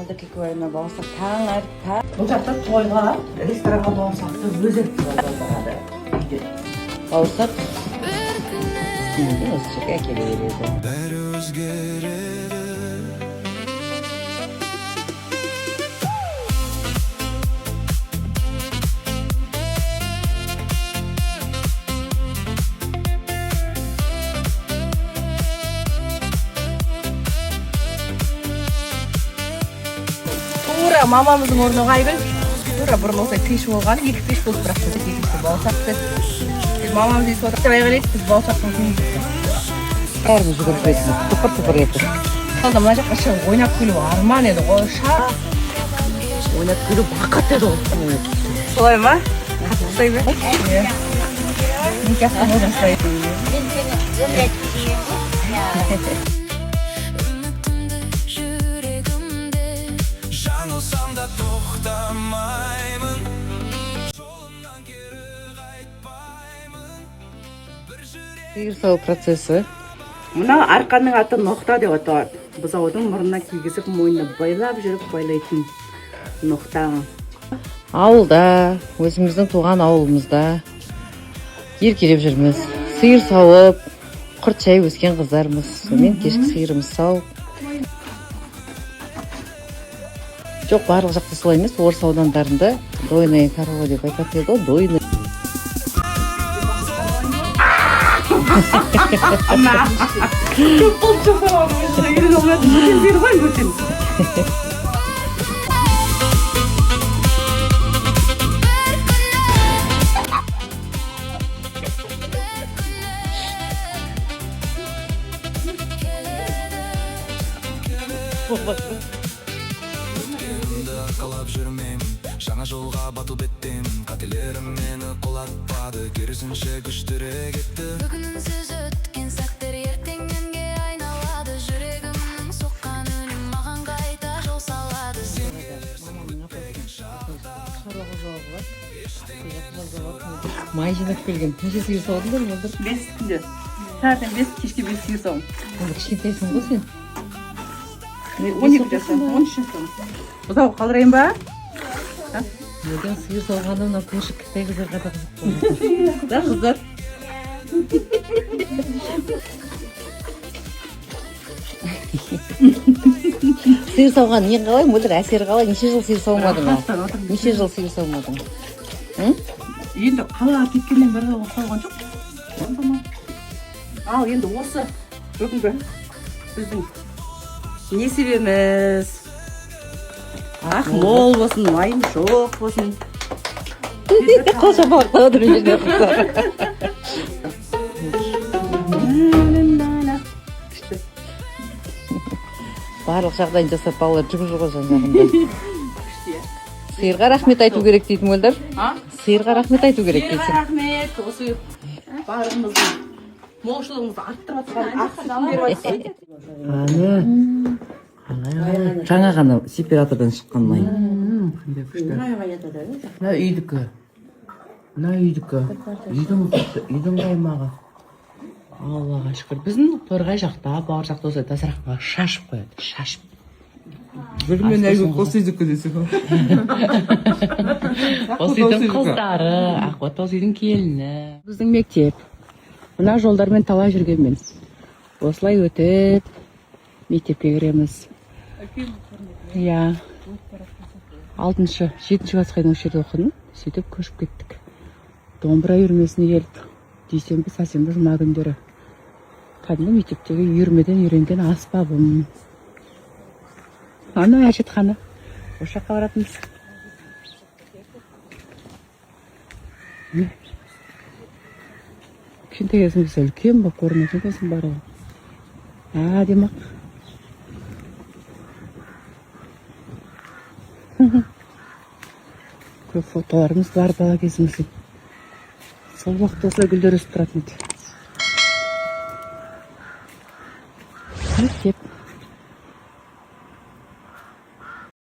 Қалдық екеуіне бауырсақ таң әріппа. Бұл жақта тойға, ресторанға бауырсақты өзі барады. Бауырсақ осы жерге әкеле береді. Бәрі өзгереді. Тура мамамыздың орны ғайбыл. Тура бұрын осылай пеш болған, екі пеш болып бірақ біз екінші бауырсақты. Мамамыз үй сорып деп айғалайды, біз бауырсақтың күнімізді. Бәріміз жүгіріп жетіміз, тұпыр-тұпыр етіп. Қалда мына жаққа шығып ойнап күлу арман еді ғой, шақ. Ойнап күлу бақыт еді ғой. Солай ма? Қатты ұстай бе? Никахтан одан ұстай. Жаңылсам да тоқтамаймын, жолымнан кері қайтпаймын. Сиыр сау процесі. Мына арқаның аты ноқта деп аталады. Бұзаудың мұрнына кигізіп мойнына байлап жүріп байлайтын ноқта. Ауылда, өзіміздің туған ауылымызда еркелеп жүрміз. Сиыр сауып, құрт шай өскен қыздармыз. Сонымен кешкі сиырымыз сауып. Жоқ, барлық жақта солай емес, орыс аудандарында дойная корова деп айтатын еді ғой, дойный. Көп болып жасалған ойынша үйрен алмайтын өтен ғой өтен. Қалап жүрмеймін, жаңа жолға батыл беттем. Қателерім мені қолатпады, керісінше күштіре кетті. Бүгінсіз өткен сәттер ертеңге айналады. Жүрегімнің соққан үнін маған қайта жол салады. Май жинап келген. Неше сиыр саудыңдар ма? 5 күнде. Таңертең 5, кешке 5 сиыр сауым. Енді кішкентайсың ғой сен. 12 жасым, 13 жасым. Бұзау қалдырайын ба? Неден сиыр сауғанда мына көрші кітай қыздарға да қызық. Да, қыздар. Сиыр сауған ең қалай, мөлдір әсері қалай? Неше жыл сиыр саумадың ма? Неше жыл сиыр саумадың? Енді қалаға кеткеннен бері сауған жоқ. Ал енді осы бүгінгі біздің несібеміз. Ақ мол болсын, майым жоқ болсын. Қоша бақта отырып жерде қыздар. Барлық жағдайын жасап балалар жүгір ғой жан жағында. Сиырға рахмет айту керек дейді мөлдір. Сиырға рахмет айту керек дейді. Рахмет, осы барлығымыздың молшылығымызды арттырып жатқан Жаңа ғана сепаратордан шыққан май. Мына үйдікі. Мына үйдікі. Үйдің қаймағы. Аллаға шүкір. Біздің торғай жақта, бауыр жақта осылай дастарханға шашып қояды. Шашып. Бір мен әйгі қос үйдікі десің ғой. Қос үйдің қыздары, Ақбат қос үйдің келіні. Біздің мектеп. Мына жолдармен талай жүргенмен. Осылай өтіп, мектепке кіреміз. Иә. 6-шы, 7-ші классқа дейін осы жерде оқыдым. Сөйтіп көшіп кеттік. Домбыра үйірмесіне келіп, дүйсенбі, сәрсенбі, жұма күндері. Кәдімгі мектептегі үйірмеден үйренген аспабым. Ана әжетхана. Осы жаққа баратынбыз. Кішкентай кезімізде үлкен болып көрінетін екенсің барлығы. Демақ. Көп фотоларымыз бар бала кезімізде. Сол уақытта осылай гүлдер өсіп тұратын еді. Мектеп.